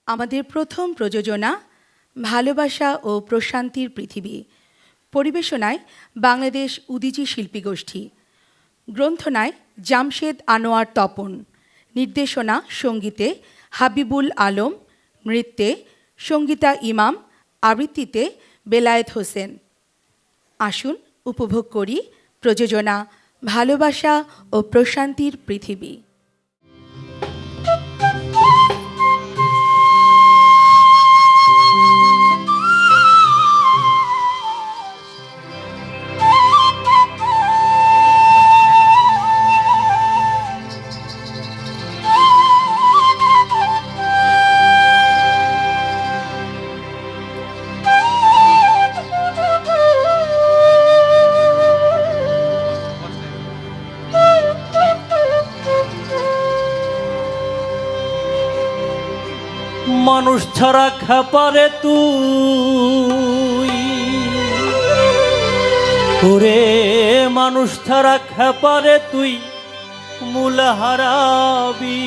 আমাদের প্রথম প্রযোজনা ভালোবাসা ও প্রশান্তির পৃথিবী। পরিবেশনায় বাংলাদেশ উদীচী শিল্পী গোষ্ঠী। গ্রন্থনায় জামশেদ আনোয়ার তপন। নির্দেশনা সঙ্গীতে হাবিবুল আলম। নৃত্যে সঙ্গীতা ইমাম। আবৃত্তিতে বেলায়েত হোসেন। আসুন উপভোগ করি প্রযোজনা ভালোবাসা ও প্রশান্তির পৃথিবী। মানুষ ছাড়া খাপারে তুই ওরে, মানুষ ছাড়া খাপারে তুই মূল হারাবি।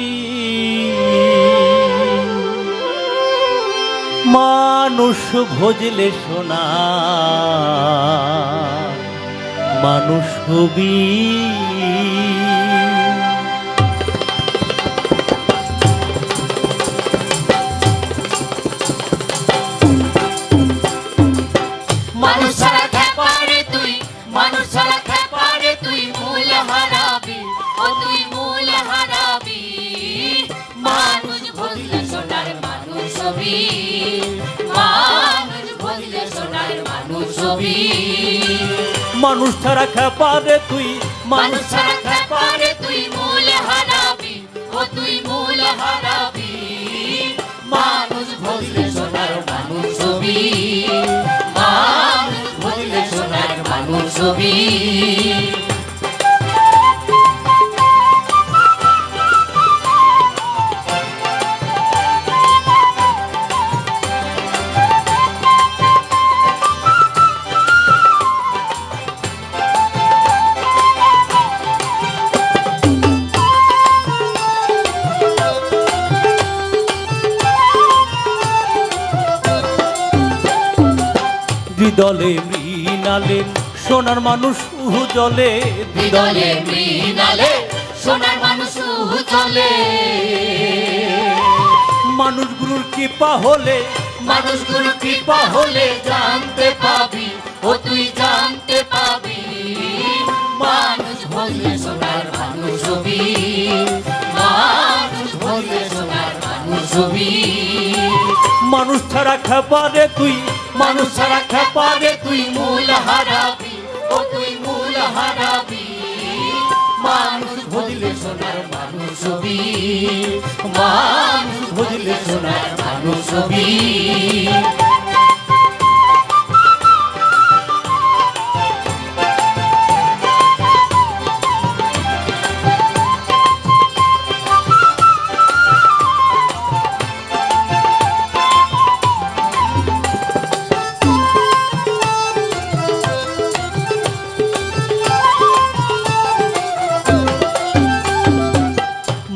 মানুষ ভজলে সোনা মানুষ হবি। মানুষ ছাড়া খেপারে তুই, মানুষ ছাড়া খেপারে তুই মূল হারাবি, ও তুই মূল হারাবি। মানুষ ভজলে সোনার মানুষ হবি, মানুষ ভজলে সোনার মানুষ হবি। মানুষ ছাড়া খেপারে তুই, মানুষ ছাড়া খেপারে তুই মূল হারাবি, ও তুই মূল হারাবি। মানুষ ভজলে সোনার মানুষ হবি, মানুষ ভজলে সোনার মানুষ হবি। দলে মৃণালে সোনার মানুষ উহু জলে, দলে মৃণালে সোনার মানুষ উহু চলে। মানুষ গুরুর কৃপা হলে, মানুষ গুরু কৃপা হলে জানতে পাবি, ও তুই জানতে পাবি। মানুষ ভজলে সোনার মানুষ হবি, মানুষ ভজলে সোনার মানুষ হবি। মানুষ ছাড়া খেপারে তুই, মানুষ ছাড়া খেপারে তুই মূল হারাবি, ও তুই মূল হারাবি। মানুষ ভজলে সোনার মানুষ হবি, মানুষ ভজলে সোনার মানুষ হবি।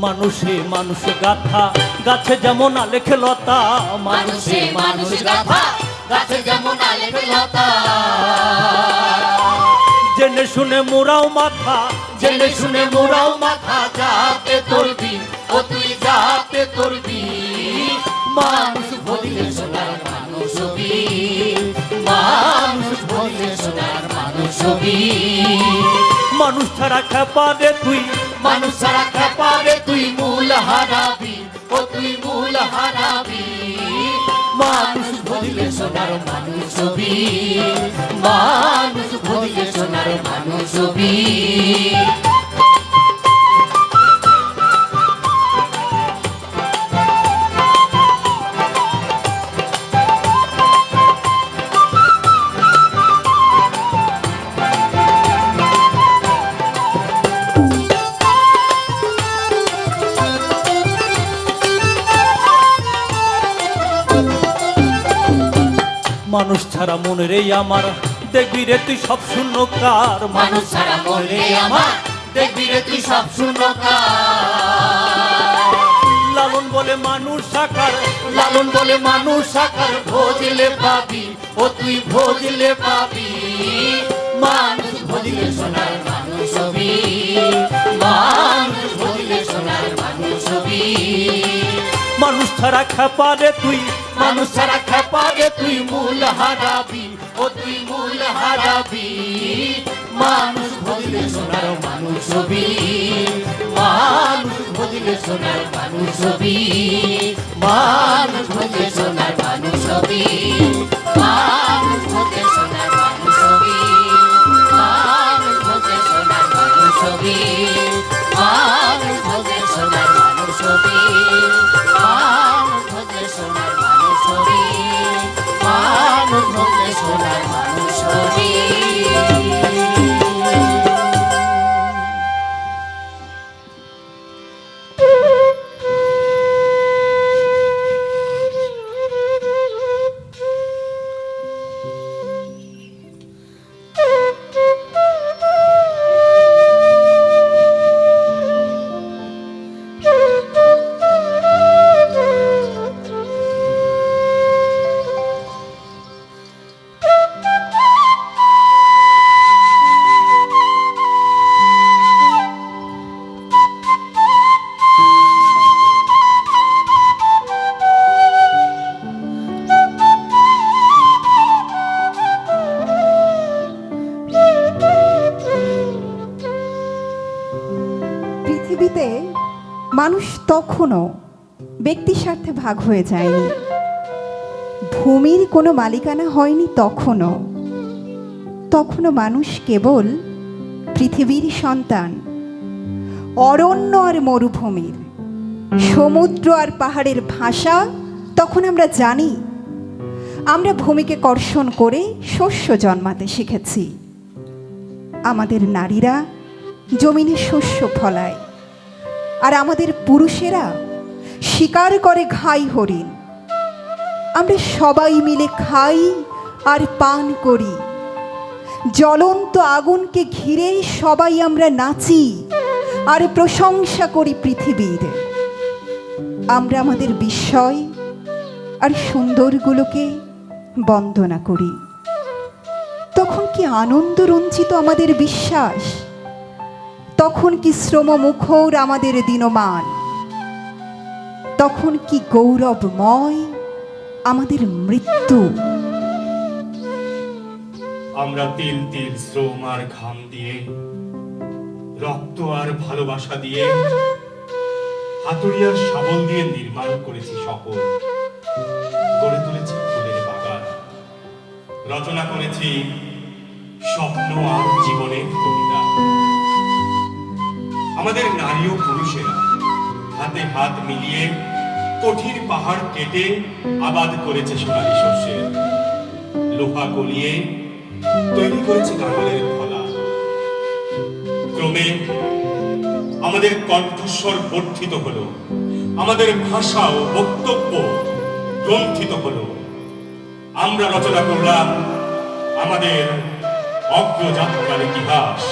মানুষে মানুষ গাথা গাছে যেমন আলেখে লতা, মানুষে মানুষ গাথা গাছে যেমন আলেখে লতা। জেনে শুনে মোরাও মাথা, জেনে শুনে মোরাও মাথা যাতে তোলবি, ও তুই যাতে তোলবি। মানুষ ভজলে সোনার মানুষ হবি, মানুষ ভজলে সোনার মানুষ হবি। মানুষ ছাড়া খেপারে তুই, মানুষ ছাড়া খেপারে তুই মূল হারাবি, ও তুই মূল হারাবি। মানুষ ভজলে সোনার মানুষ হবি, মানুষ ভজলে সোনার মানুষ হবি। মানুষ ছাড়া মনে রে আমার দেখবি রে তুই সব শূন্য কার। মানুষ ছাড়া মনে আমার দেখবি রে তুই সব শূন্য কার। লালন বলে মানুষ সাকার, লালন বলে মানুষ সাকার, ভজলে পাবি ও তুই ভজলে পাবি, মানুষ ভজলে সোনার মানুষ হবি, মানুষ ভজলে সোনার মানুষ হবি। মানুষ ছাড়া খেপারে তুই, মানুষ ছাড়া খেপারে তুই মূল হারাবি ও তুই মূল হারাবি, মানুষ ভজলে সোনার মানুষ হবি, মানুষ ভজলে সোনার মানুষ হবি, মানুষ ভজলে সোনার মানুষ হবি, মানুষ ভজলে সোনার মানুষ হবি, মানুষ ভজলে সোনার মানুষ হবি, মানুষ ভজলে সোনার মানুষ হবি, মানুষ ভজলে সোনার মানুষ হবি, মানুষ ভজলে সোনার মানুষ হবি। পৃথিবীতে মানুষ তখনও ব্যক্তি স্বার্থে ভাগ হয়ে যায়নি, ভূমির কোনো মালিকানা হয়নি তখনও মানুষ কেবল পৃথিবীর সন্তান। অরণ্য আর মরুভূমির, সমুদ্র আর পাহাড়ের ভাষা তখন আমরা জানি। আমরা ভূমিকে কর্ষণ করে শস্য জন্মাতে শিখেছি। আমাদের নারীরা জমিনে শস্য ফলায়, আর আমাদের পুরুষেরা শিকার করে ঘাই হরিণ। আমরা সবাই মিলে খাই আর পান করি। জ্বলন্ত আগুনকে ঘিরে সবাই আমরা নাচি আর প্রশংসা করি পৃথিবীর। আমরা আমাদের বিস্ময় আর সুন্দরগুলোকে বন্দনা করি। তখন কি আনন্দ রঞ্জিত আমাদের বিশ্বাস, তখন কি শ্রমমুখর আমাদের দিনমান, তখন কি গৌরবময় আমাদের মৃত্যু। আমরা তিল তিল শ্রম আর ঘাম দিয়ে, রক্ত আর ভালোবাসা দিয়ে, হাতুড়িয়ার শাবল দিয়ে নির্মাণ করেছি শহর, গড়ে তুলেছি ফুলের বাগান, রচনা করেছি স্বপ্ন আর জীবনের কবিতা। আমাদের নারী ও পুরুষেরা হাতে হাত মিলিয়ে কঠিন পাহাড় কেটে আবাদ করেছে সোনালী শস্যের, লোহা গলিয়ে তৈরি করেছে কাঁঠালের ফলা। ক্রমে আমাদের কণ্ঠস্বর বর্ধিত হলো, আমাদের ভাষা ও বক্তব্য গ্রন্থিত হলো। আমরা রচনা করলাম আমাদের অগ্রযাত্রার ইতিহাস।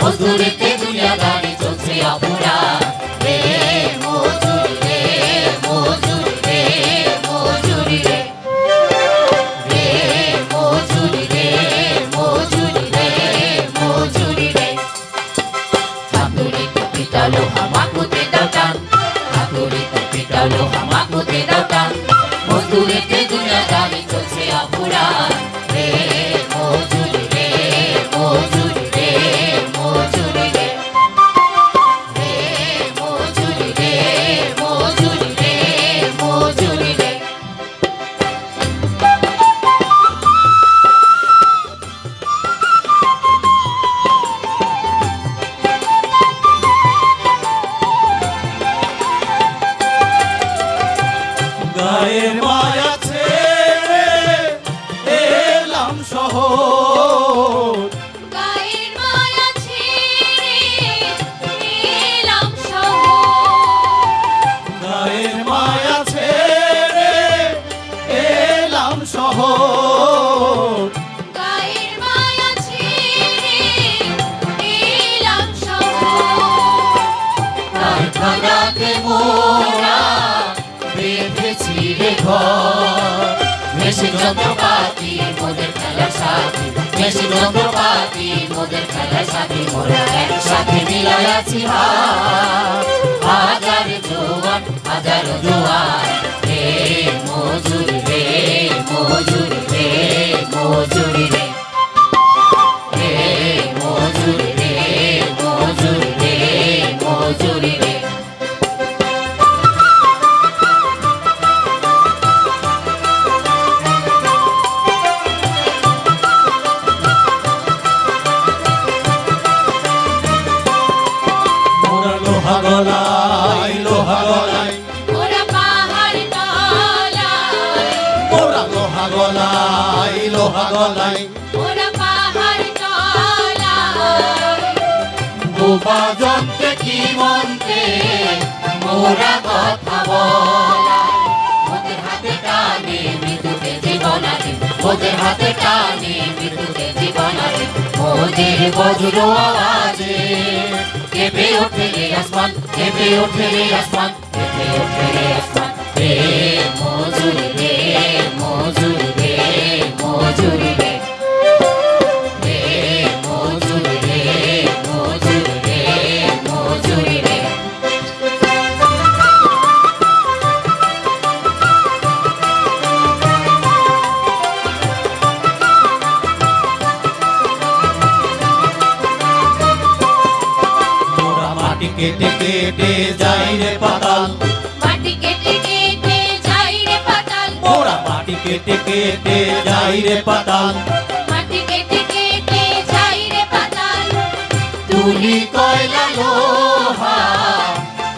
মজদুরিতে দুনিয়াদারি চলছে অপুরা, রে মজুরি রে মজুরি রে মজুরি রে, রে মজুরি রে মজুরি রে মজুরি রে। হাতুড়িতে পিটালো হামাকুতে দাও টান, হাতুড়িতে পিটালো হামাকুতে দাও টান, মজদুরিতে দুনিয়াদারি চলছে অপুরা, রে মজুরি রে মজুরি রে মজুরি রে, রে মজুরি রে মজুরি রে মজুরি রে। গায়ের মায়া ছেড়ে এলাম শহর, গায়ের মায়া ছেড়ে এলাম শহর, গায়ের মায়া ছেড়ে এলাম শহর, গায়ের মায়া ছেড়ে এলাম শহর। কারখানাতে মোরা বেঁধেছি রে ঘর, মেশিন যন্ত্রপাতি মোদের খেলার সাথী, মেশিন যন্ত্রপাতি মোদের খেলার সাথী, মোরা একসাথে মিলাই আছি হাত, হাজার জোয়ান হাজার জোয়ান, রে মজুরি রে মজুরি রে মজুরি রে, রে মজুরি রে মজুরি রে মজুরি রে। মোরা লোহা গলায় লোহা গলায়, ওরা পাহাড় তলায়, মোরা লোহা গলায় লোহা গলায়, ওরা পাহাড় তলায়, বোবা যন্ত্রে কি মন্ত্রে মোরা কথা বলায়, ওদের হাতে টানে মৃত্যুতে জীবন আছে, ওদের হাতে টানে মৃত্যুতে জীবন আছে, ওদের বজ্র আওয়াজে কেঁপে ওঠে রে আসমান, কেঁপে ওঠে রে আসমান, কেঁপে ওঠে রে আসমান, রে মজুরি রে মজুরি রে মজুরি রে, রে মজুরি রে মজুরি রে মজুরি রে। মোরা মাটি কেটে কেটে যাই রে পাতাল, মাটি কেটে কেটে যাই রে পাতাল, মোরা মাটি কেটে কেটে যাই রে পাতাল, মাটি কেটে কেটে যাই রে পাতাল, তুলি কয়লা লোহা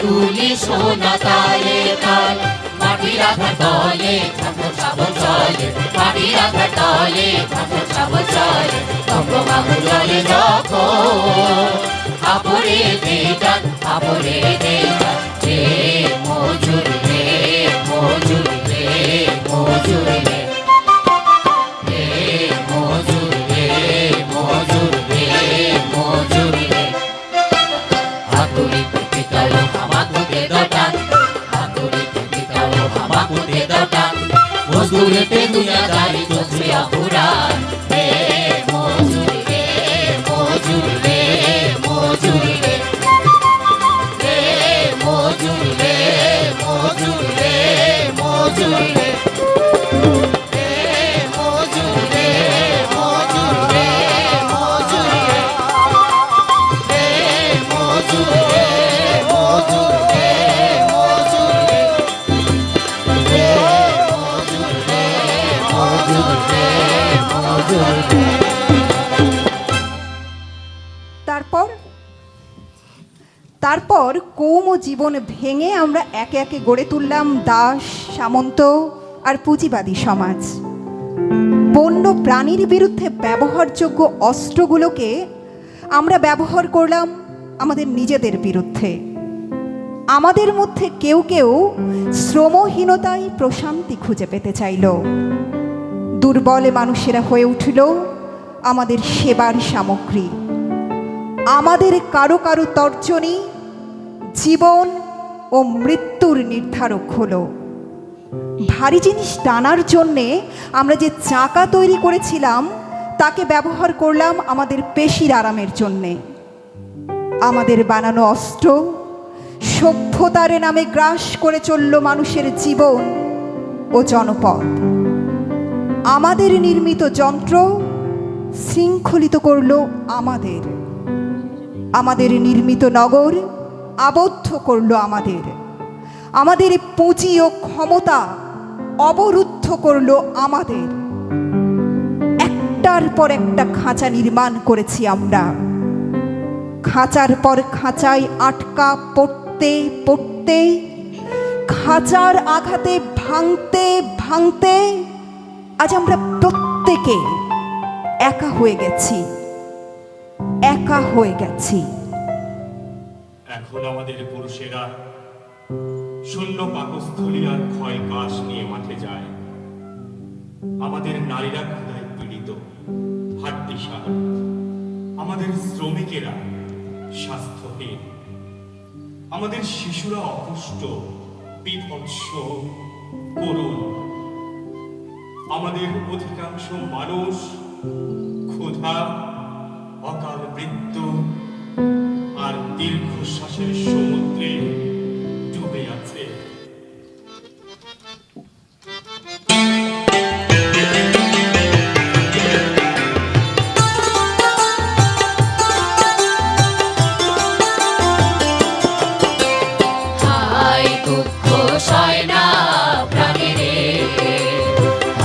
তুলি সোনা তালে তাল, মাটির আধার তলে ঠাকুর সাবল চলে, মাটির আধার তলে ঠাকুর সাবল চলে, তম্বমাগুর জলে যখন আপরে দেটান আপরে দেটান, রে মজুরি রে মজুরি রে মজুরি রে, রে মজুরি রে মজুরি রে মজুরি রে। হাতুড়ি পিটালো হামাকুতে দটান, হাতুড়ি পিটালো হামাকুতে দটান, মজদুরেতে দুনিয়াদারি চলছে আহুরান, রে মজুরি রে মজুরি রে মজুরি রে, রে মজুরি রে মজুরি রে মজুরি রে, রে মজুরি রে মজুরি রে মজুরি রে, রে মজুরি রে মজুরি রে মজুরি রে, রে মজুরি রে মজুরি রে মজুরি রে। তারপর কৌম জীবন ভেঙে আমরা একে একে গড়ে তুললাম দাস সামন্ত আর পুঁজিবাদী সমাজ। বন্য প্রাণীর বিরুদ্ধে ব্যবহারযোগ্য অস্ত্রগুলোকে আমরা ব্যবহার করলাম আমাদের নিজেদের বিরুদ্ধে। আমাদের মধ্যে কেউ কেউ শ্রমহীনতায় প্রশান্তি খুঁজে পেতে চাইল। দুর্বল মানুষেরা হয়ে উঠল আমাদের সেবার সামগ্রী। আমাদের কারো কারো তর্জনী জীবন ও মৃত্যুর নির্ধারক হলো। ভারী জিনিস টানার জন্যে আমরা যে চাকা তৈরি করেছিলাম তাকে ব্যবহার করলাম আমাদের পেশির আরামের জন্যে। আমাদের বানানো অস্ত্র সভ্যতার নামে গ্রাস করে চলল মানুষের জীবন ও জনপদ। আমাদের নির্মিত যন্ত্র শৃঙ্খলিত করল আমাদের। আমাদের নির্মিত নগর আবদ্ধ করল আমাদের। আমাদের পুঁজি ও ক্ষমতা অবরুদ্ধ করল আমাদের। একটার পর একটা খাঁচা নির্মাণ করেছি আমরা। খাঁচার পর খাঁচায় আটকা পড়তে পড়তে, খাঁচার আঘাতে ভাঙতে ভাঙতে আজ আমরা প্রত্যেকে একা হয়ে গেছি, একা হয়ে গেছি। এখন আমাদের পুরুষেরা শূন্য পাকস্থলী আর ক্ষয় কাশ নিয়ে মাঠে যায়। আমাদের নারীরা ক্ষুধায় পীড়িত, হাড্ডিসার। আমাদের শ্রমিকেরা স্বাস্থ্যহীন, আমাদের শিশুরা অপুষ্ট, বিভৎস, করুণ। আমাদের অধিকাংশ মানুষ ক্ষুধা, অকাল মৃত্যু আর দীর্ঘশ্বাসের সমুদ্রে ডুবে আছে। হায় দুঃখ সয় না প্রাণে রে,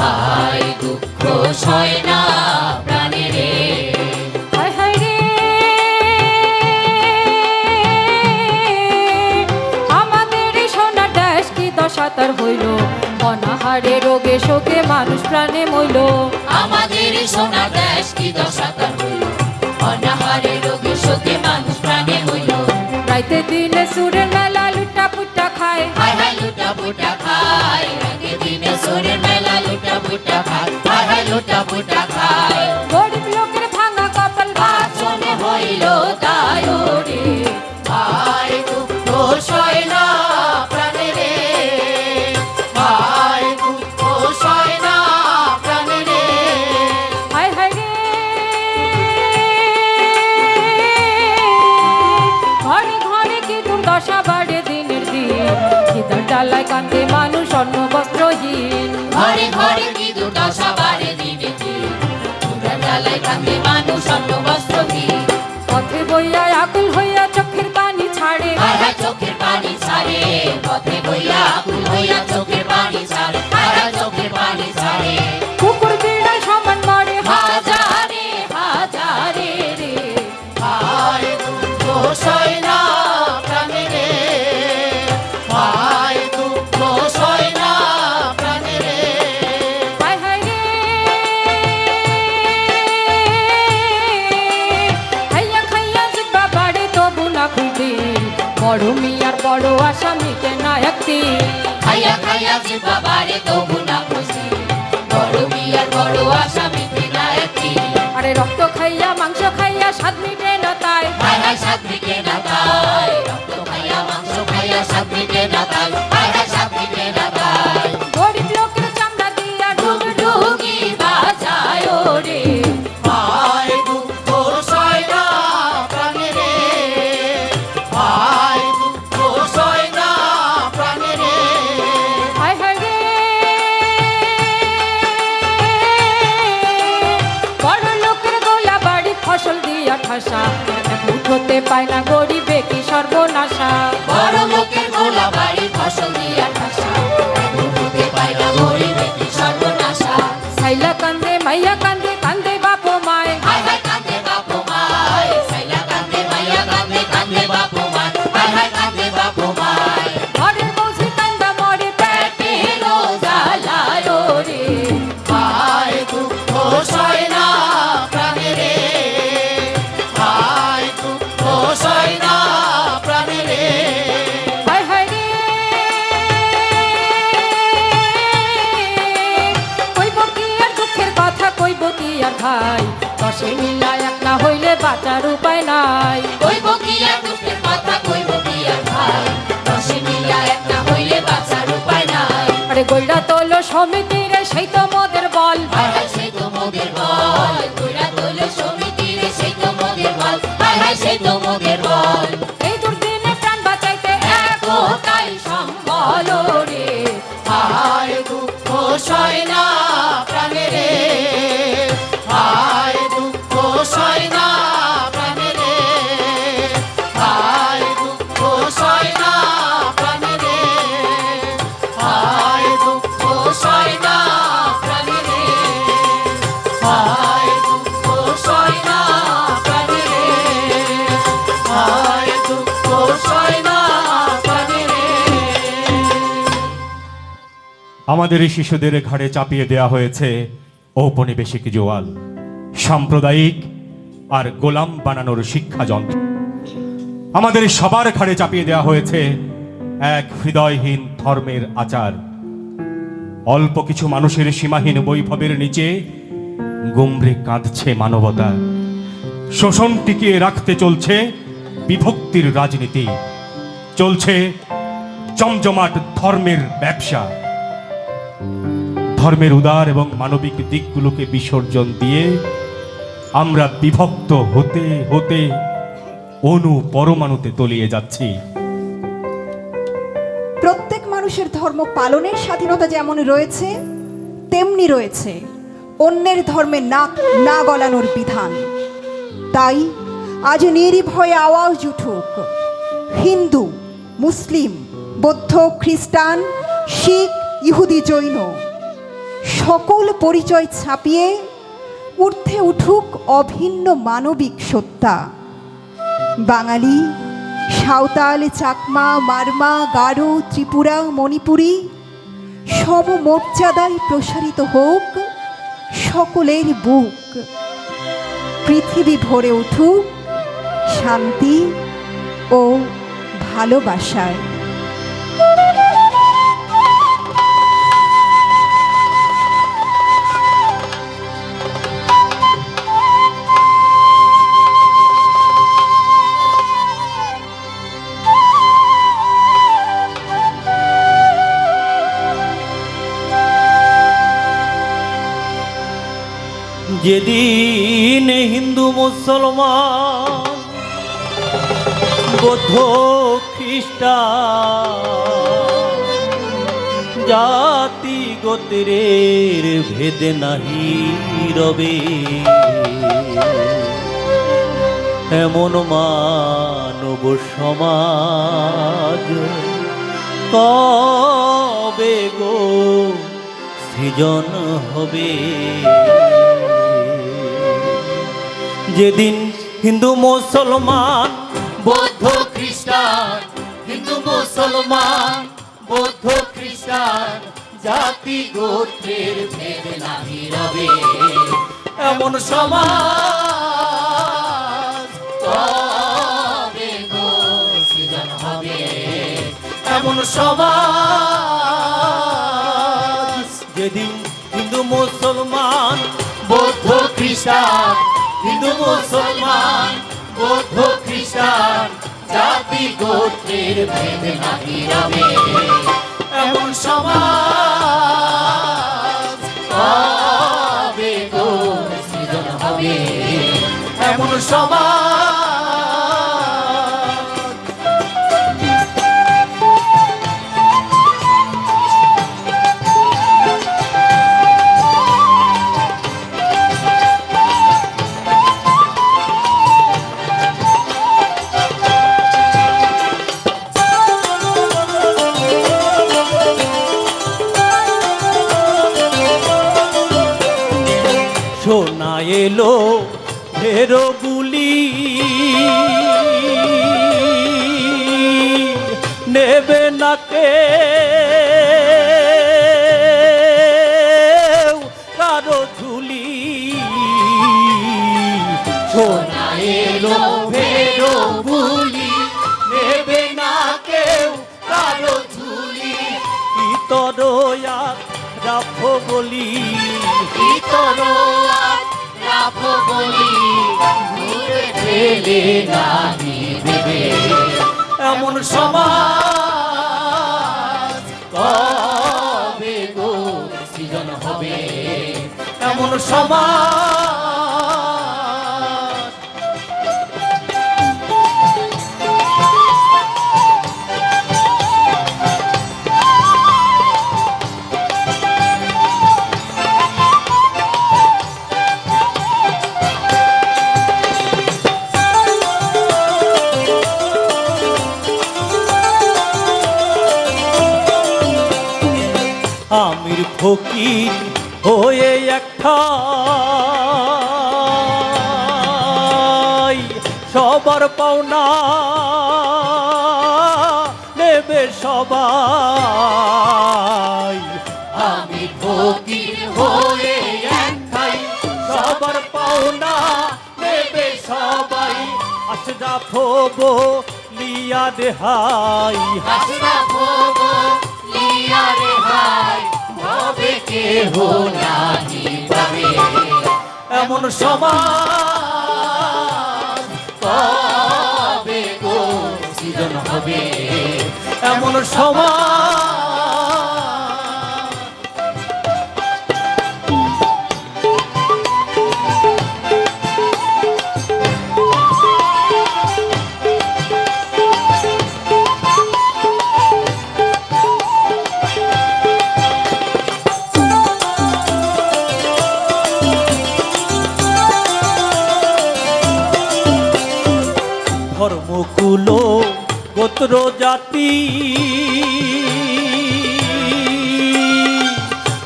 হায় দুঃখ সয় না প্রাণে রে। হায় হায় রে, আমাদের এই সোনার দেশ কি দশা তার হইল, অনাহারে রোগে শোকে মানুষ প্রাণে মইল। আমাদের এই সোনার দেশ কি দশা তার হইল, অনাহারে রোগে শোকে মানুষ প্রাণে হইল। রাইতে দিনে সুরের মেলা লুটা পুটা খায়, হায় হায় লুটা পুটা খায়, রাতে দিনে সোরের মেলা লুটা পুটা খায়, হায় হায় লুটা পুটা খায়। গরিব লোকের ভাঙা কপাল বাঁচনে হইল তাই রে, হায় দুঃখ সয় না প্রাণে রে, হায় দুঃখ সয় না প্রাণে রে। হায় হায় রে, ঘরে ঘরে কি দুর্দশা বাড়ে দিনের দিন, খিদার ডালায় কান্দে মানুষ অন্ন বস্ত্রহীন। ঘরে ঘরে কি দুর্দশা বাড়ে দিনে দিন, ক্ষুধার জ্বালায় কাঁদে মানুষ অন্ন বস্ত্রহীন। পথে বইয়া আকুল হইয়া চোখের পানি ছাড়ে, হায় হায় চোখের পানি ছাড়ে, পথে বইয়া আকুল হইয়া চোখের পানি ছাড়ে, হায় হায় চোখের পানি ছাড়ে। কুকুর বিড়াল সমান মরে হাজারে হাজারে রে, হায় দুঃখ সয় না প্রাণে রে, হায় দুঃখ সয় না প্রাণে রে। হায় হায় রে, খাইয়া খাইয়া জিব্বা বাড়ে তবু না খুলতে, বড় মিয়ার বড় আশা মিটে না একদিন। খাইয়া খাইয়া যে বাবারে তবু না খুশি, বড় বিয়ার বড় আশা মিটে না একটি। আরে রক্ত খাইয়া মাংস খাইয়া স্বাদ মিটে না তাই, হায় হায় স্বাদ মিটে না তাই, রক্ত খাইয়া মাংস খাইয়া স্বাদ মিটে না তাই, হায় হায় স্বাদ মিটে না তাই। গরিব লোকের চামড়া দিয়া ডুব ডুব ডুগডুগি বাজায় রে, হায় দুঃখ সয় না প্রাণে রে, হায় দুঃখ সয় না প্রাণে রে। হায় হায় রে, বড় লোকের গোলা বাড়ি ফসল দিয়া ঠাসা, এক মুঠোতে পায় না গরিবে কি সর্বনাশা। বড় লোকের গোলা বাড়ি ফসল দিয়া ঠাসা, হতে পায় না গরিবে কি সর্বনাশা। সাইলা কান্দে মাইয়া কান্দে কান্দে বাপ মায়, হায় হায় কাঁদে বাপ মায়, সাইলা কাঁদে মাইয়া কাঁদে কাঁদে বাপ মায়, হায় হায় কাঁদে বাপ মায়। ঘরের বউসি কান্দা মরে পেটে জ্বালায় রে, হায় দুঃখ সয় না প্রাণে রে, হায় দুঃখ সয় না প্রাণে রে। হায় হায় রে, কইব কি আর দুঃখের কথা, কইব কি আর ভাই, দশে মিলা এক না হইলে বাঁচার উপায় নাই। কইব কি আর দুঃখের কথা, কইব কি আর ভাই, দশে মিলা এক না হইলে বাঁচার উপায় নাই। আরে গইড়া তোলো সমিতি রে সেই তো মোদের বল, হায় হায় সেই তো মোদের বল, কইরা তোলে সমিতি রে সেই তো মোদের বল, হায় হায় সেই তো মোদের বল। এই দুর্দিনে প্রাণ বাঁচাইতে একতাই সম্বল রে, হায় দুঃখ সয় না প্রাণে রে, হায় দুঃখ সয় না প্রাণে রে, হায় দুঃখ সয় না প্রাণে রে, হায় দুঃখ সয় না প্রাণে রে, হায় দুঃখ সয় না প্রাণে রে, হায় দুঃখ আমাদের এই শিশুদের ঘাড়ে চাপিয়ে দেয়া হয়েছে ঔপনিবেশিক জোয়াল, সাম্প্রদায়িক আর গোলাম বানানোর শিক্ষাযন্ত্র। আমাদের সবার ঘাড়ে চাপিয়ে দেয়া হয়েছে এক হৃদয়হীন ধর্মের আচার। অল্প কিছু মানুষের সীমাহীন বৈভবের নিচে গুমরে কাঁদছে মানবতা। শোষণ টিকিয়ে রাখতে চলছে বিভক্তির রাজনীতি, চলছে জমজমাট ধর্মের ব্যবসা। ধর্মের উদার এবং মানবিক দিকগুলোকে বিসর্জন দিয়ে আমরা বিভক্ত হতে হতে অণু পরমাণুতে তলিয়ে যাচ্ছি। প্রত্যেক মানুষের ধর্ম পালনের স্বাধীনতা যেমন রয়েছে, তেমনি রয়েছে অন্যের ধর্মে নাক না গলানোর বিধান। তাই আজ নির্ভয়ে আওয়াজ উঠুক, হিন্দু, মুসলিম, বৌদ্ধ, খ্রিস্টান, শিখ, ইহুদি, জৈন সকল পরিচয় ছাপিয়ে ঊর্ধ্বে উঠুক অভিন্ন মানবিক সত্তা। বাঙালি, সাঁওতাল, চাকমা, মারমা, গারো, ত্রিপুরা, মণিপুরী সমমর্যাদায় প্রসারিত হোক সকলের বুক। পৃথিবী ভরে উঠুক শান্তি ও ভালোবাসায়। যেদিন হিন্দু মুসলমান বৌদ্ধ খ্রিস্টান জাতি গোত্রের ভেদ নাহি রবে, এমন মানব সমাজ কবে গো সৃজন হবে। যেদিন হিন্দু মুসলমান বৌদ্ধ খ্রিস্টান, হিন্দু মুসলমান, বৌদ্ধ খ্রিস্টান জাতি গোত্রের ভেদ নাহি রবে, এমন সমাজ কবে গো সৃজন হবে, এমন সমাজ। যেদিন হিন্দু মুসলমান বৌদ্ধ খ্রিস্টান, হিন্দু মুসলমান, বৌদ্ধ খ্রিস্টান জাতি গোত্রের ভেদ নাহি রবে, এমন সমাজ কবে গো সৃজন হবে, এমন সমাজ। শোনা এলো ফেরো গুলি, নেবে না কে কারো ঝুলি। শোনা এলো ফেরো গুলি, নেবে না কেউ কারো ঝুলি। ইতর রাখো বলি, ইতর রাখো বলি, দূরে ঠেলে নাহি দেবে, এমন সমাজ কবে গো সৃজন হবে, এমন সমাজ। আমির ফকির হয়ে একটা সবার পাওনা নেবে সবাই। আশরাফো লিয়া দেহাই আশরাফো লিয়া রেহাই ভবে কেহ নাহি পাবে এমন সমাজ কবে গো সৃজন হবে এমন সমাজ ধর্মকুল গোত্র জাতি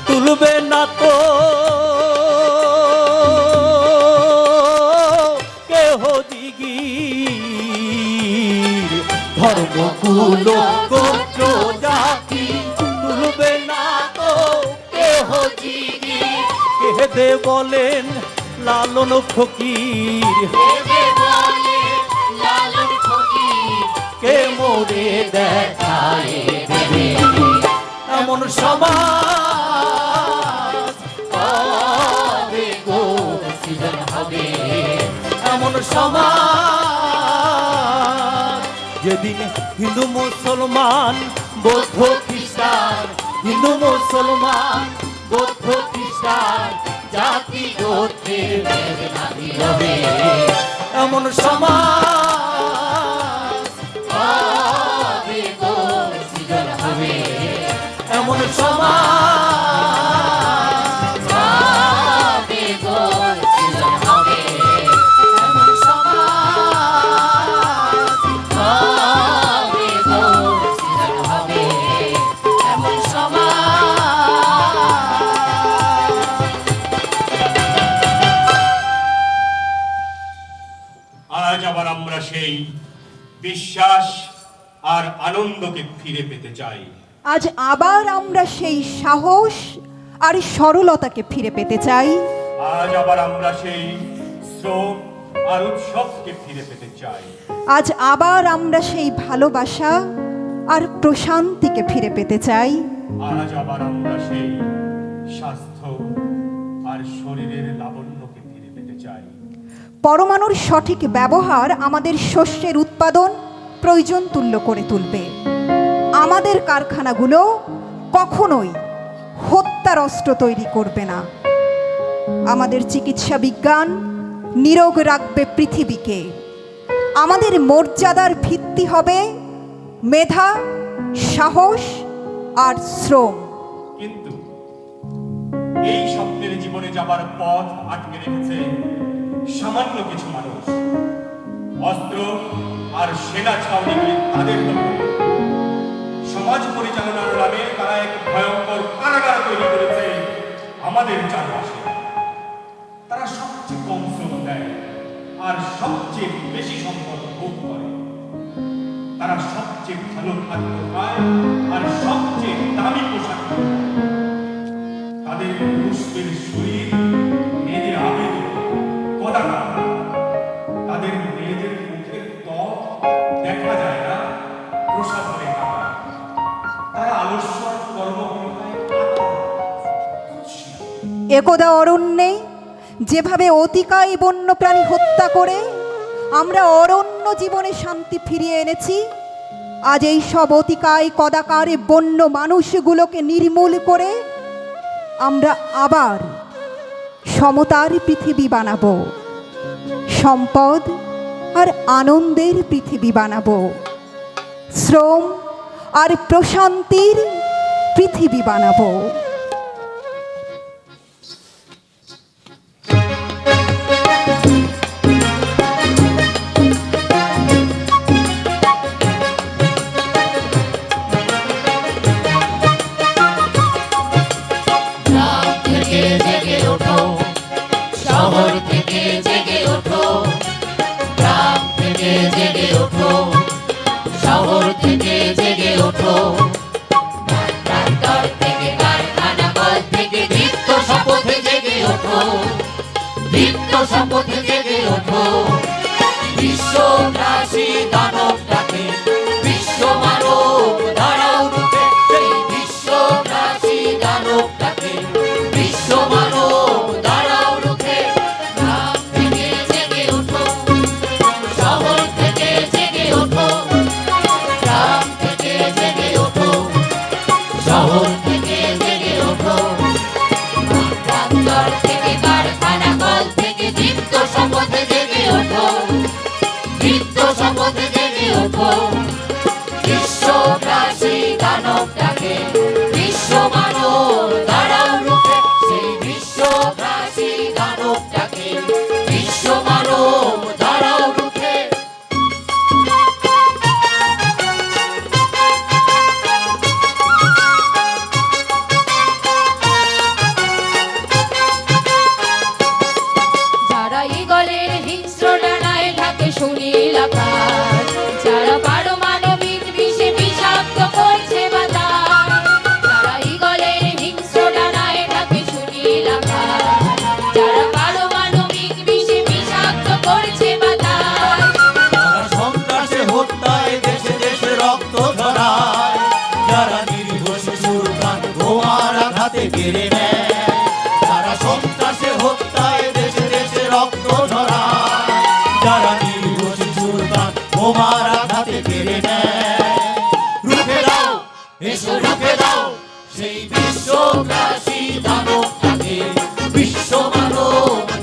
তুলবে না তো কেহ দিগির ধর্মকুল গোত্র জাতি তুলবে না তো কেহ দিগির কেদে বলেন লালন ফকির দেবে বলে লালন ফকির কে মোরে দেখায় দেবে এমন সমাজ কবে গো সৃজন হবে এমন সমাজ যেদিন হিন্দু মুসলমান বৌদ্ধ খ্রিস্টান হিন্দু মুসলমান বৌদ্ধ খ্রিস্টান জাতি গোত্রের ভেদ নাহি রবে এমন সমাজ কবে গো সৃজন হবে এমন সমাজ কবে গো সৃজন হবে এমন সমাজ কবে গো সৃজন হবে এমন সমাজ আজ আবার আমরা সেই বিশ্বাস আর আনন্দকে ফিরে পেতে চাই। আজ আবার আমরা সেই সাহস আর সরলতাকে ফিরে পেতে চাই। আজ আবার আমরা সেই শ্রম আর উৎসবকে ফিরে পেতে চাই। আজ আবার আমরা সেই ভালোবাসা আর প্রশান্তিকে ফিরে পেতে চাই। আজ আবার আমরা সেই স্বাস্থ্য আর শরীরের লাবণ্যকে ফিরে পেতে চাই। পরমাণুর সঠিক ব্যবহার আমাদের শস্যের উৎপাদন প্রয়োজন তুল্য করে তুলবে। আমাদের কারখানাগুলো কখনোই হত্যার অস্ত্র তৈরি করবে না। আমাদের চিকিৎসা বিজ্ঞান নিরোগ রাখবে পৃথিবীকে। আমাদের মর্যাদার ভিত্তি হবে মেধা, সাহস আর শ্রম। কিন্তু এই স্বপ্নের জীবনে যাবার পথ আটকে রেখেছে সামান্য কিছু মানুষ। অস্ত্র আর সেনা ছাউনিগুলি তাদের দখলে। সমাজ পরিচালনার নামে তারা এক ভয়ঙ্কর কারাগার তৈরি করেছে আমাদের চারপাশে। তারা সবচেয়ে কম শ্রম দেয় আর সবচেয়ে বেশি সম্পদ ভোগ করে। তারা সবচেয়ে ভালো খাদ্য খায় আর সবচেয়ে দামি পোশাক পরে। তাদের পুরুষদের শরীর মেয়েদের আবেদন কদাকা। তাদের মেয়েদের মুখের ত্বক দেখা যায় না, প্রসাধনে কাটা। তারা আলস্য আর কর্মহীনতায় কাতর। একদা অরণ্যে যেভাবে অতিকায় বন্যপ্রাণী হত্যা করে আমরা অরণ্য জীবনে শান্তি ফিরিয়ে এনেছি, আজ এই সব অতিকায় কদাকার বন্য মানুষগুলোকে নির্মূল করে আমরা আবার সমতার পৃথিবী বানাবো, সম্পদ আর আনন্দের পৃথিবী বানাবো, শ্রম আর প্রশান্তির পৃথিবী বানাবো। গ্রাম থেকে জেগে ওঠো, শহর থেকে জেগে ওঠো। গ্রাম থেকে জেগে ওঠো, শহর থেকে জেগে ওঠো। ট্রাক্টর থেকে কারখানা, কল থেকে দীপ্ত শপথে জেগে ওঠো, দীপ্ত শপথে জেগে ওঠো। বিশ্ব বিশ্বগ্রাসী দানবটাকে, বিশ্ব মানব দাঁড়াও রুখে সেই বিশ্বগ্রাসী দানবটাকে, বিশ্ব মানব দাঁড়াও রুখে। গ্রাম থেকে জেগে ওঠো, শহর থেকে জেগে ওঠো, গ্রাম থেকে জেগে ওঠো, শহর থেকে জেগে ওঠো। প্রান্তর থেকে কারখানা কল থেকে দীপ্ত শপথে জেগে ওঠো, দীপ্ত শপথে জেগে ওঠো। বিশ্বগ্রাসী দানবটাকে, বিশ্ব মানব দাঁড়াও রুখে সেই বিশ্বগ্রাসী দানবটাকে, বিশ্ব মানব দাঁড়াও রুখে। যারা ঈগলের হিংস্র ডানায় ঢাকে সুনীল আকাশ, যারা পারমাণবিক বিষে বিষাক্ত করছে বাতাস, যারা ঈগলের হিংস্র ডানায় ঢাকে সুনীল আকাশ, যারা পারমাণবিক বিষে বিষাক্ত করছে বাতাস। যারা সন্ত্রাসে হত্যায় দেশে দেশে রক্ত ঝরায়, যারা নিরীহ শিশুর প্রাণ বোমার আঘাতে কেড়ে নেয়, যারা সন্ত্রাসে হত্যায় দেশে দেশে রক্ত ঝরায়, যারা নিরীহ শিশুর প্রাণ বোমার আঘাতে কেড়ে নেয়, রুখে দাও, এসো রুখে দাও সেই বিশ্বগ্রাসী দানবটাকে, বিশ্ব মানব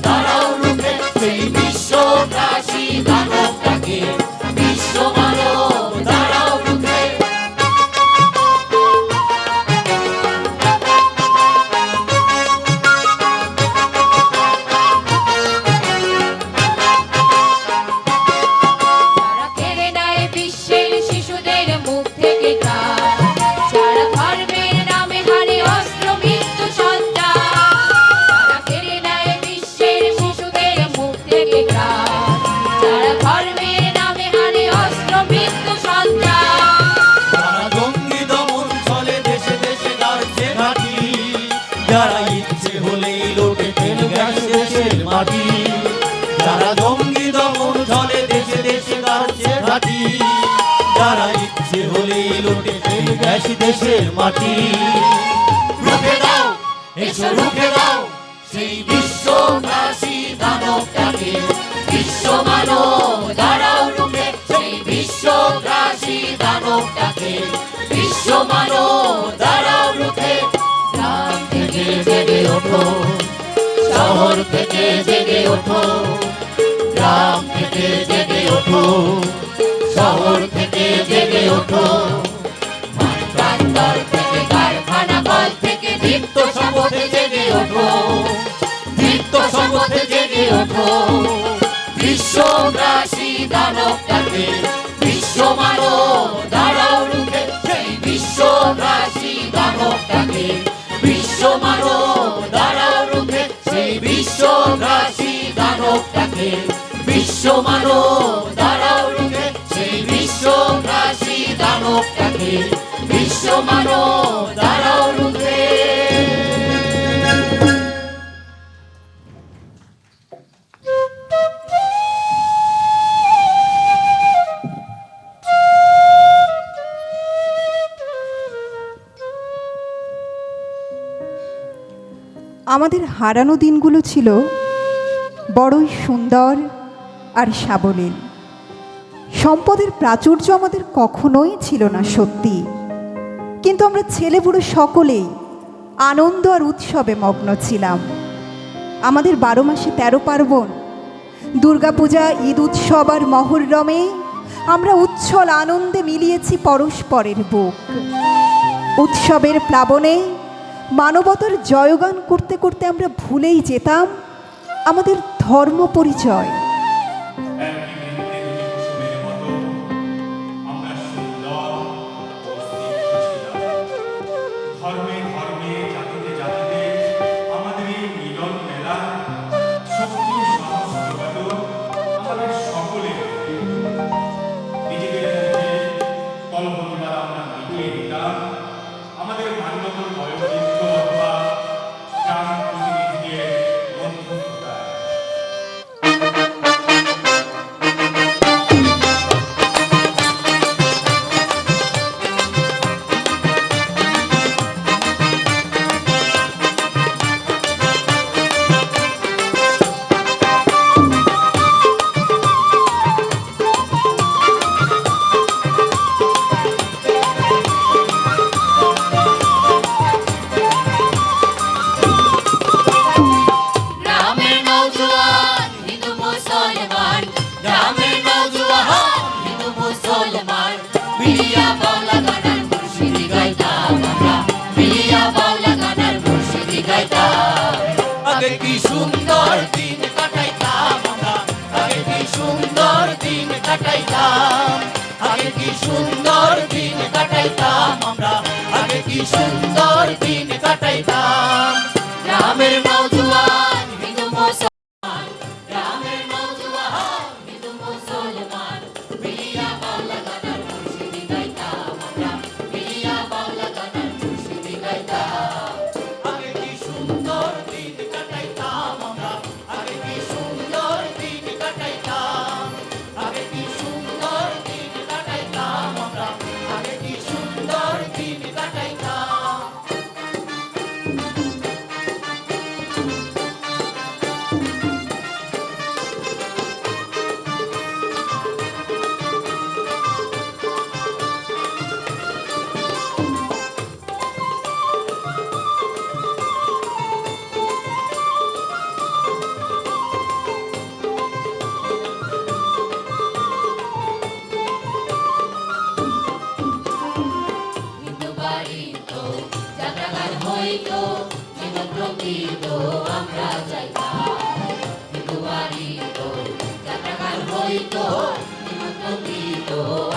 দাঁড়াও রুখে সেই বিশ্বগ্রাসী দানবটাকে, বিশ্ব মানব দাঁড়াও রুখে। যারা কেড়ে নেয় বিশ্বের শিশুদের মুখ থেকে প্রাণ, যারা ধর্মের নামে হারে অস্ত্র মৃত্যু সন্ত্রাস, যারা কেড়ে নেয় বিশ্বের শিশুদের মুখ থেকে প্রাণ, যারা ধর্মের নামে হারে অস্ত্র মৃত্যু সন্ত্রাস। যারা জঙ্গি দমন চলে দেশে দেশে গাড়ছে ঘাঁটি, যারা ইচ্ছে হলেই লোটে ফেল গ্যাস দেশের মাটি, যারা জঙ্গি দমন চলে দেশে দেশে গাড়ছে ঘাঁটি, যারা ইচ্ছে হলেই লোটে ফেল গ্যাস দেশের মাটি। রুখে দাও, এসো রুখে দাও সেই বিশ্বগ্রাসী দানবটাকে, বিশ্ব মানব দাঁড়াও রুখে সেই বিশ্বগ্রাসী দানবটাকে, বিশ্ব মানব দাঁড়াও রুখে। গ্রাম থেকে জেগে ওঠো, শহর থেকে জেগে ওঠো, গ্রাম থেকে জেগে ওঠো, শহর থেকে জেগে ওঠো। প্রান্তর থেকে কারখানা কল থেকে দীপ্ত শপথে জেগে ওঠো, দীপ্ত শপথে জেগে ওঠো। বিশ্বগ্রাসী দানবটাকে, বিশ্ব মানব দাঁড়াও রুখে সেই বিশ্বগ্রাসী দানবটাকে, বিশ্ব মানব দাঁড়াও রুখে সেই বিশ্বগ্রাসী দানবটাকে, বিশ্ব মানব দাঁড়াও রুখে সেই বিশ্বগ্রাসী দানবটাকে, বিশ্ব মানব দাঁড়াও রুখে। আমাদের হারানো দিনগুলো ছিল বড়ই সুন্দর আর সাবলীল। সম্পদের প্রাচুর্য আমাদের কখনোই ছিল না সত্যি, কিন্তু আমরা ছেলেবুড়ো সকলেই আনন্দ আর উৎসবে মগ্ন ছিলাম। আমাদের 12 মাসে 13 পার্বণ, দুর্গাপূজা, ঈদ উৎসব আর মহরমে আমরা উচ্ছল আনন্দে মিলিয়েছি পরস্পরের বুক। উৎসবের প্লাবনে মানবতার জয়গান করতে করতে আমরা ভুলেই যেতাম আমাদের ধর্ম পরিচয়। আমরা সুন্দর ও স্নিগ্ধ ছিলাম। ধর্মে ধর্মে, জাতিতে জাতিতে আমাদের এই মিলন মেলা শক্তি ও সাহস যোগাতো আমাদের সকলের মধ্যে। নিজেদের মধ্যে কলহ আমরা মিটিয়ে দিতাম আমাদের মান্যতর বয়োবৃদ্ধ অথবা গ্রাম প্রতিনিধিদের বন্ধুত্বতায়। কাটাইতাম আমরা, আগে কি সুন্দর দিন কাটাইতাম। গ্রামের নওজোয়ান হিন্দু মুসলমান, গ্রামের নওজোয়ান হিন্দু মুসলমান, মিলিয়া বাংলা গানের মুর্শিদি গাইতাম আমরা, মিলিয়া বাংলা গানের মুর্শিদি গাইতাম। আগে কি সুন্দর দিন কাটাইতাম আমরা, আগে কি সুন্দর দিন কাটাইতাম, আগে কি সুন্দর দিন কাটাইতাম আমরা, আগে কি সুন্দর দিন কাটাইতাম। হিন্দু বাড়ি তো যাত্রাগান হইতো, নিমন্ত্রণ দিত আমরা যাইতাম। হিন্দু বাড়ি তো যাত্রাগান হইতো, নিমন্ত্রণ দিত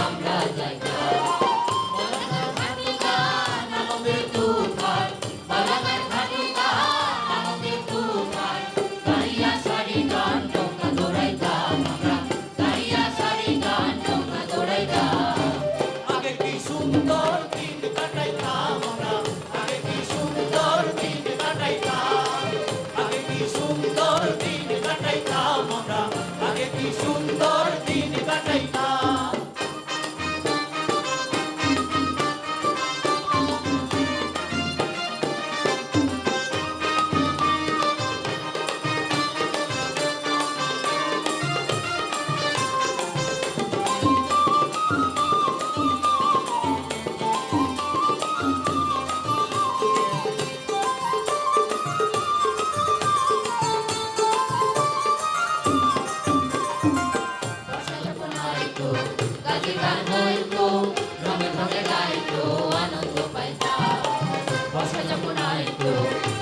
আমরা যাইতাম। বালাঘাট ঘাটুগান আনন্দের তুফান, বালাঘাট ঘাটুগান আনন্দের তুফান, গাইয়া সারি গান নৌকা দৌড়াইতাম আমরা, গাইয়া সারি গান নৌকা দৌড়াইতাম। আগে কি সুন্দর দিন কাটাইতাম আমরা, আগে কি সুন্দর দিন কাটাইতাম, আগে কি সুন্দর দিন কাটাইতাম আমরা, আগে কি সুন্দর দিন কাটাইতাম। ভাষা যখন হইতো, গাজী গান হইতো, রঙে রঙে গাইতো, আনন্দ পাইতাম। ভাষা যখন হইতো,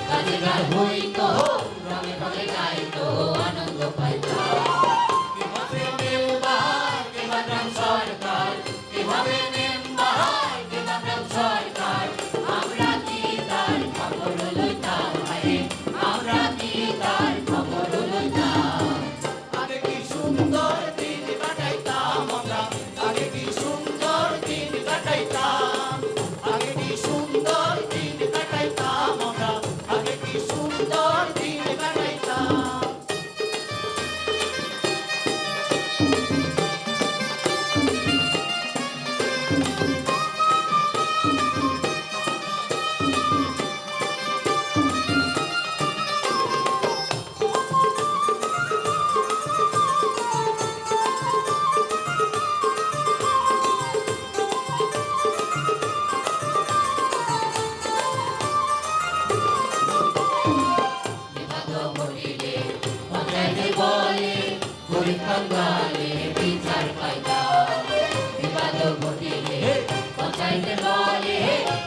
গাজী গান হইতো, রঙে রঙে গাইতো, আনন্দ পাইতাম। কিভাবে মেম্বার কিংবা গ্রাম সরকার, কিভাবে মেম্বার কিংবা গ্রাম সরকার, আমরা কি তার খবর লইতাম ভাইরে, আমরা কি তার খবর লইতাম। আগে কি সুন্দর দিন কাটাইতাম আমরা, আগে কি সুন্দর দিন কাটাইতাম, আগে কি সুন্দর দিন কাটাইতাম আমরা, আগে কি সুন্দর দিন কাটাইতাম। বিবাদ ঘটিলে পঞ্চায়েতে বলে, গরিব কাঙ্গালে বিচার পাইতাম। বিবাদ ঘটিলে পঞ্চায়েতে বলে,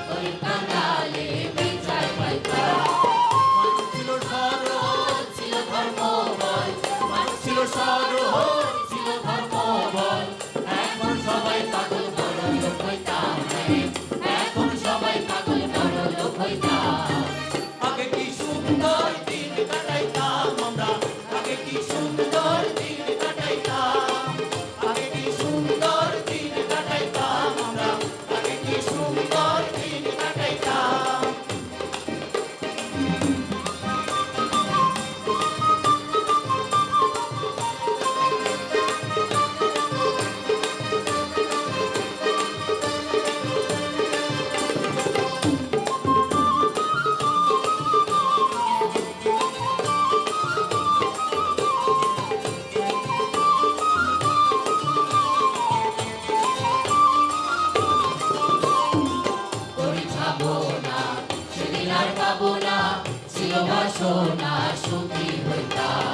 গরিব কাঙ্গালে বিচার পাইতাম। মানুষ ছিল সরল, ছিল ধর্মবল, মানুষ ছিল সরল, ছিল ধর্মবল, এখন সবাই পাগল বড় লোক হইতাম রে, এখন সবাই পাগল বড় লোক হইতাম। আগে কি সুন্দর দিন কাটাইতাম আমরা, আগে কি সুন্দর দিন কাটাইতাম, আগে কি সুন্দর দিন কাটাইতাম আমরা, আগে কি সুন্দর দিন কাটাইতাম। করি খাবো না, সেদিন আর পাবো না, ছিল বাসনা সুখী হইতাম।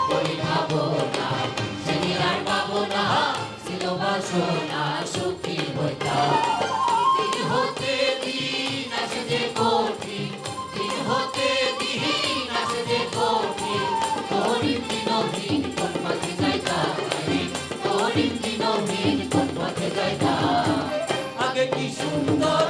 করি খাবো না, সেদিন আর পাবো না, ছিল বাসনা সুখী হইতাম। দিন হতে দিন আসে যে কঠিন, দিন হতে দিন আসে যে কঠিন, গরিব দিনহীন কোন পথে যাইতাম রে, গরিব দিনহীন কোন পথে যাইতাম। আগে কি সুন্দর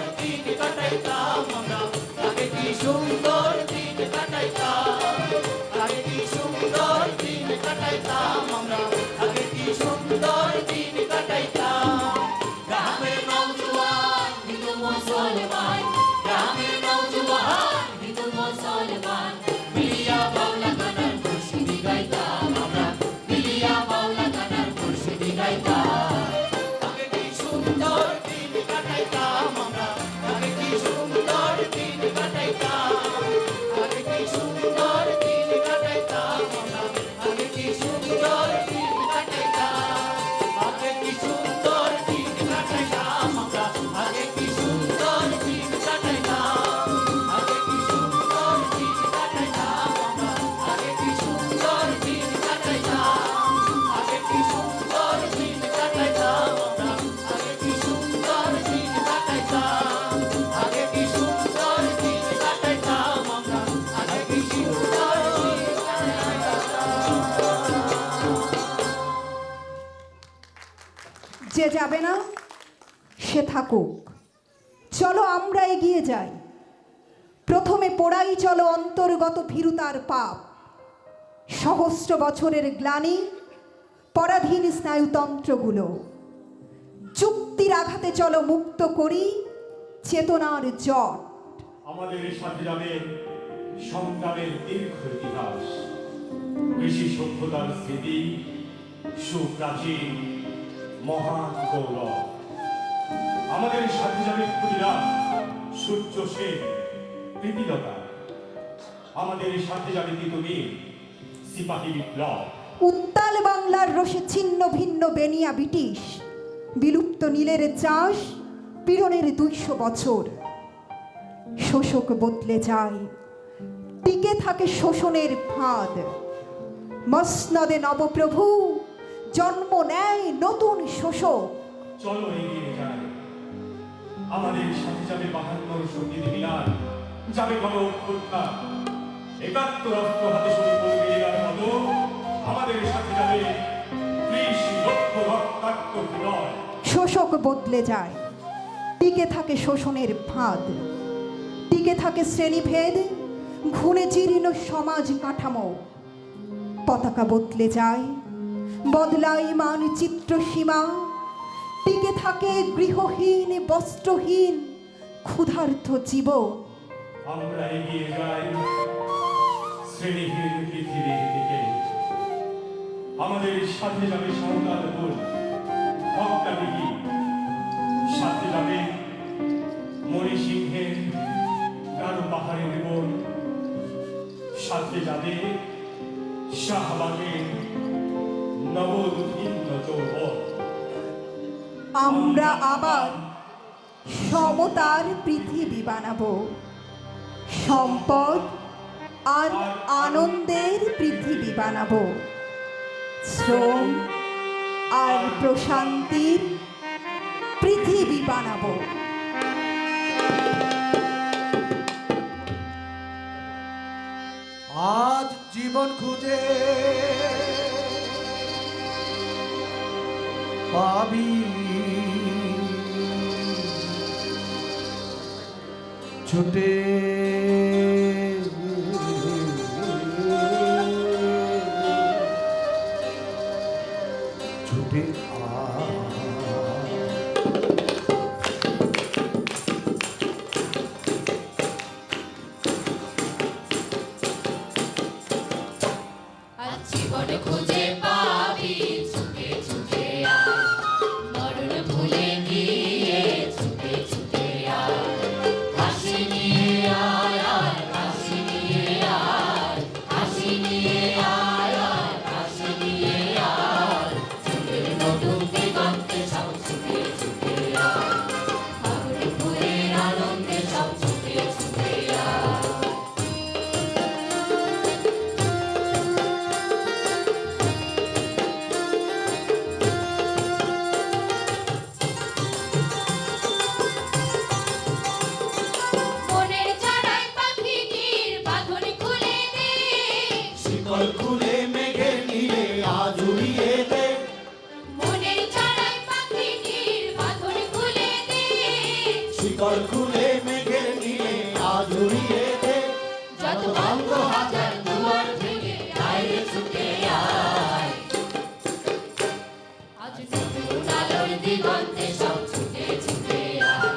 মুসলমান গ্রামের নওজোয়ান হিন্দু মুসলমান মিলিয়া বাউলা গানার মুর্শিদি গাইতাম আমরা মিলিয়া বাউলা গানার মুর্শিদি গাইতাম আগে কি সুন্দর দিন কাটাইতাম আমরা আগে কি সুন্দর দিন কাটাইতাম আগে কি সুন্দর দিন কাটাইতাম আমরা আগে কি সুন্দর দিন কাটাইতাম আগে কি সুন্দর দিন কাটাইতাম আমরা আগে কি সুন্দর দিন কাটাইতাম আগে কি সুন্দর দিন কাটাইতাম আমরা আগে কি সুন্দর দিন কাটাইতাম আগে কি সুন্দর দিন কাটাইতাম আমরা আগে কি সুন্দর দিন কাটাইতাম আগে কি সুন্দর দিন কাটাইতাম আমরা আগে কি সুন্দর দিন যে যাবে না সে থাকুক, চলো আমরা এগিয়ে যাই। প্রথমে পোড়াই চলো অন্তর্গত ভীরুতার পাপ, সহস্র বছরের গ্লানি পরাধীন স্নায়ুতন্ত্রগুলো। যুক্তির আঘাতে চলো মুক্ত করি চেতনার জট। আমাদের সাথে যাবে সংগ্রামের দীর্ঘ ইতিহাস, কৃষি সভ্যতার স্মৃতি, সুপ্রাচীন মহান গৌরব। আমাদের সাথে যাবে ক্ষুদিরাম, সূর্য সেন, প্রীতিলতা। আমাদের সাথে যাবে তিতুমির, সিপাহী বিপ্লব। উত্তাল বাংলার রসে ছিন্ন ভিন্ন বেনিয়া ব্রিটিশ, বিলুপ্ত নীলের চাষ, পীড়নের 200 বছর। শোষক বদলে যায়, টিকে থাকে শোষণের ফাঁদ। মসনদে নবপ্রভু জন্ম নেয় নতুন শোষক। চলো এগিয়ে যাই, আমাদের সাথে যাবে 52 শহীদ মিনার, যাবে গণ অভ্যুত্থান। 71 অস্ত্র হাতে শুরু করবে এরার মতো, আমাদের সাথে যাবে 30 লক্ষ রক্তাক্ত হৃদয়। শোষক বদলে যায়, টিকে থাকে শোষণের ফাঁদ, টিকে থাকে শ্রেণীভেদ, ঘুণে জীর্ণ সমাজ কাঠামো। পতাকা বদলে যায়, বদলায় মানচিত্র সীমা, টিকে থাকে গৃহহীন বস্ত্রহীন ক্ষুধার্ত জীবন। আমরা এগিয়ে যাই শ্রেণীহীন পৃথিবীর দিকে। আমাদের সাথে যাবে সাঁওতালপুর, ভক্তাদিঘি, সাথে যাবে মণিসিংহের গারো পাহাড়ের বন, সাথে যাবে শাহবাগের নবোদ্ভিন্ন যৌবন। আমরা আবার সমতার পৃথিবী বানাবো, সম্পদ আর আনন্দের পৃথিবী বানাবো, শ্রম আর প্রশান্তির পৃথিবী বানাবো। আজ জীবন খুঁজে পাবি ছুটে ছুটে আজ জীবন খুঁজে পাবি ছুটে ছুটে আয় মরণ ভুলে গিয়ে ছুটে ছুটে আয় হাসি নিয়ে আয় আয় হাসি নিয়ে আয় হাসি নিয়ে আয় আয় হাসি নিয়ে আয় ছুটের নতুন দিগন্তে সব ছুটে ছুটে আয় ফাগুন ফুলের আনন্দে সব ছুটে ছুটে আয় মনের চারায় পাখিটির বাঁধন খুলে দে শিকল খুলে মেঘের নীলে আজ উড়িয়ে দে মনের চারায় পাখিটির বাঁধন খুলে দে শিকল খুলে মেঘের নীলে আজ উড়িয়ে দে যত ভাঙ্গ হাজার দুয়ার ভেঙে আয় রে ছুটে আয় আজ নতুন আলোর দিগন্তে সব ছুটে ছুটে আয়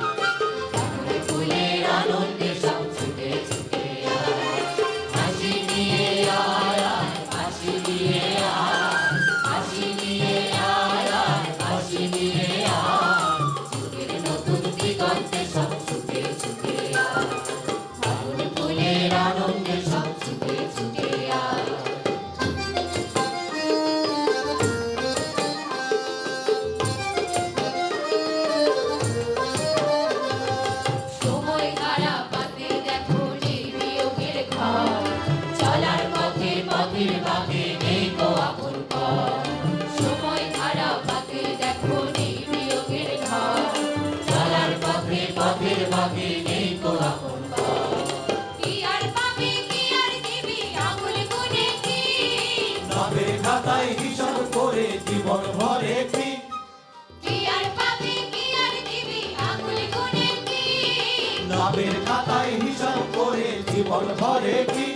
আনন্দে সব ছুটে ছুটে আয় সময় খারাপ পাতে দেখো নির্বিয়োগের ঘর চলার পথে পথের বাঁকে নেই গো আপন পর সময় খারাপ পাতে দেখো নির্বিয়োগের ঘর চলার পথে পথের বাঁকে নেই গো আপন পর কি আর পাবে কি আর দিবি আঙুল গুনে কি নামের খাতায় হিসাব করে জীবন ভরে কি কি আর পাবে কি আর দিবি আঙুল গুনে কি নামের খাতায় হিসাব করে জীবন ভরে কি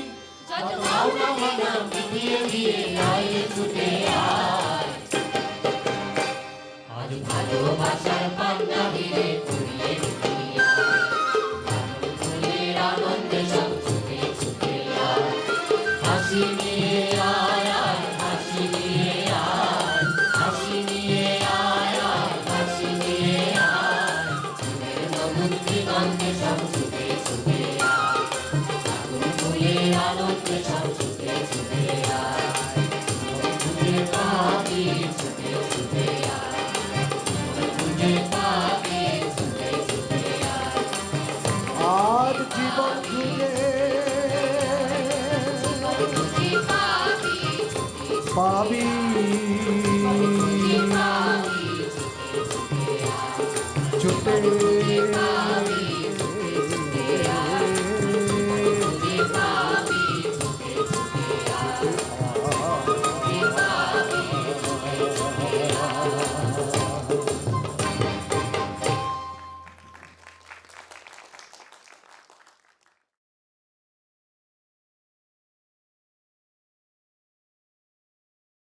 যত ভাবনা ভাবনা মিটিয়ে দিয়ে আয় ছুটে আয় আজ ভালোবাসার পান্না দিয়ে ঘুরিয়ে ঘুরিয়ে ফুলের আনন্দে সব ছুটে ছুটে আয় হাসি নিয়ে আয় আয় হাসি নিয়ে আয় হাসি নিয়ে আয় আয় হাসি নিয়ে আয় ফুলের মধুর দিগন্তে সব ছুটে ছুটে আয় ফুলের আনন্দে সব ছুটে ছুটে আয় তুঝে পাবি ছুটে ছুটে আয় তুঝে পাবি ছুটে ছুটে আয় আর জীবন জুড়ে তুঝে পাবি ছুটে পাবি